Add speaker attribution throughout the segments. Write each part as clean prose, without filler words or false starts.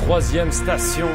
Speaker 1: Troisième station.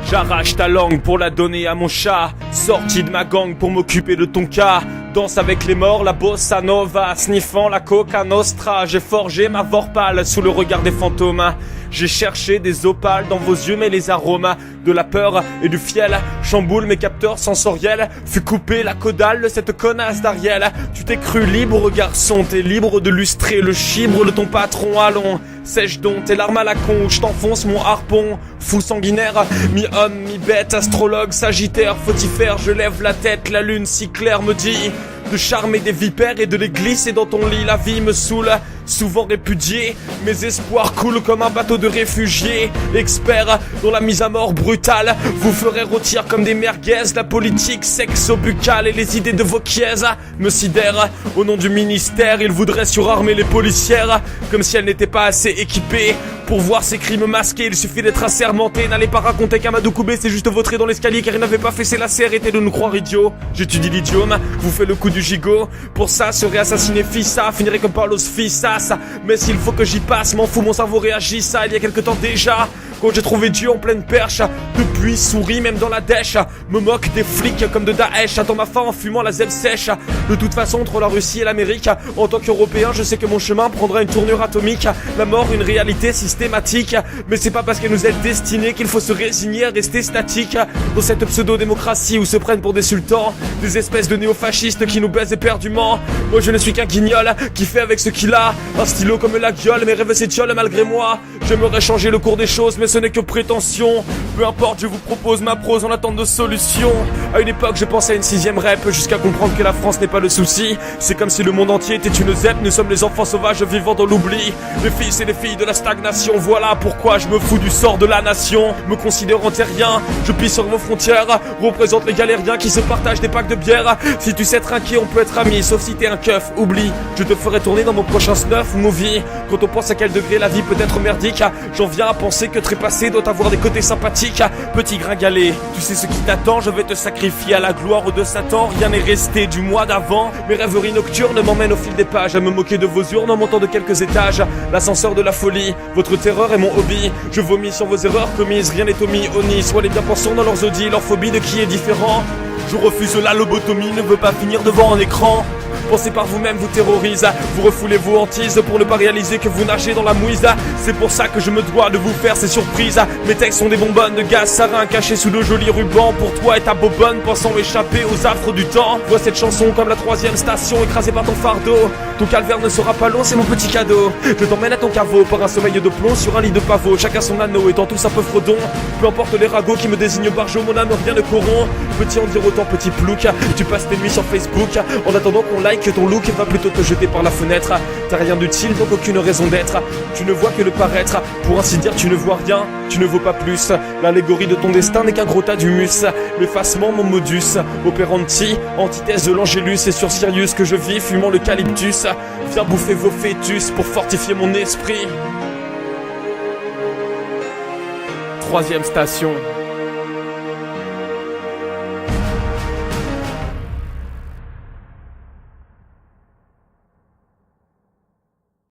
Speaker 1: J'arrache ta langue pour la donner à mon chat. Sorti de ma gang pour m'occuper de ton cas. Danse avec les morts, la bossa nova. Sniffant la coca nostra. J'ai forgé ma vorpale sous le regard des fantômes. J'ai cherché des opales dans vos yeux, mais les arômes de la peur et du fiel chamboulent mes capteurs sensoriels. Fut coupé la caudale de cette connasse d'Ariel. Tu t'es cru libre, garçon, t'es libre de lustrer le chibre de ton patron. Allons, sèche donc tes larmes à la con, où je t'enfonce mon harpon. Fou sanguinaire, mi-homme, mi-bête, astrologue, sagittaire, fautifère, je lève la tête, la lune si claire me dit de charmer des vipères et de les glisser dans ton lit. La vie me saoule, souvent répudié, mes espoirs coulent comme un bateau de réfugiés. Expert dans la mise à mort brutale, vous ferez rôtir comme des merguez. La politique sexo-buccale et les idées de vos quièzes me sidèrent. Au nom du ministère, ils voudraient surarmer les policières, comme si elles n'étaient pas assez équipées pour voir ces crimes masqués. Il suffit d'être assermenté. N'allez pas raconter qu'Amadou Koubé s'est juste vautré dans l'escalier car il n'avait pas fait ses lacets. Arrêtez de nous croire idiots. J'étudie l'idiome, vous faites le coup du gigot. Pour ça, serait assassiné Fissa, finirait comme Paulos Fissas. Mais s'il faut que j'y passe, m'en fous, mon cerveau réagit ça. Il y a quelque temps déjà, quand j'ai trouvé Dieu en pleine perche. Depuis, souris même dans la dèche. Me moque des flics comme de Daesh. Attends ma faim en fumant la zèle sèche. De toute façon, entre la Russie et l'Amérique, en tant qu'Européen, je sais que mon chemin prendra une tournure atomique. La mort, une réalité systématique. Mais c'est pas parce qu'elle nous est destinée qu'il faut se résigner à rester statique dans cette pseudo-démocratie où se prennent pour des sultans des espèces de néofascistes qui nous baisent éperdument. Moi je ne suis qu'un guignol qui fait avec ce qu'il a un stylo comme la gueule. Mes rêves s'étiolent malgré moi. J'aimerais changer le cours des choses, mais ce n'est que prétention. Peu importe, je vous propose ma prose en attente de solution. À une époque je pensais à une 6ème rep, jusqu'à comprendre que la France n'est pas le souci. C'est comme si le monde entier était une ZEP. Nous sommes les enfants sauvages vivant dans l'oubli, les fils et les filles de la stagnation. Voilà pourquoi je me fous du sort de la nation. Me considérant terrien, je pisse sur vos frontières. Représente les galériens qui se partagent des packs de bière. Si tu sais trinquer, on peut être amis, sauf si t'es un keuf. Oublie, je te ferai tourner dans mon prochain snuff movie. Quand on pense à quel degré la vie peut être merdique, j'en viens à penser que trépasser doit avoir des côtés sympathiques. Petit gringalet, tu sais ce qui t'attend, je vais te sacrifier à la gloire de Satan. Rien n'est resté du mois d'avant. Mes rêveries nocturnes m'emmènent au fil des pages à me moquer de vos urnes en montant de quelques étages. L'ascenseur de la folie, votre terreur est mon hobby. Je vomis sur vos erreurs commises, rien n'est omis. Oni, soit les bien-pensants dans leurs audits, leur phobie de qui est différent. Je refuse la lobotomie, ne veux pas finir devant un écran. Pensez par vous-même vous terrorise, vous refoulez vos hantises pour ne pas réaliser que vous nagez dans la mouise. C'est pour ça que je me dois de vous faire ces surprises. Mes textes sont des bonbonnes de gaz sarin cachés sous de jolis rubans. Pour toi et ta bobonne pensant échapper aux affres du temps. Vois cette chanson comme la 3ème station écrasée par ton fardeau. Ton calvaire ne sera pas long, c'est mon petit cadeau. Je t'emmène à ton caveau par un sommeil de plomb sur un lit de pavot. Chacun son anneau étant tous un peu fredon. Peu importe les ragots qui me désignent barjot, mon âme rien ne corrompt. Petit en dire autant petit plouc. Tu passes tes nuits sur Facebook en attendant qu'on like que ton look va plutôt te jeter par la fenêtre. T'as rien d'utile donc aucune raison d'être. Tu ne vois que le paraître, pour ainsi dire tu ne vois rien, tu ne vaux pas plus. L'allégorie de ton destin n'est qu'un gros tas d'humus. L'effacement mon modus operandi, antithèse de l'Angélus. Et sur Sirius que je vis fumant l'eucalyptus. Viens bouffer vos fœtus pour fortifier mon esprit. 3ème station.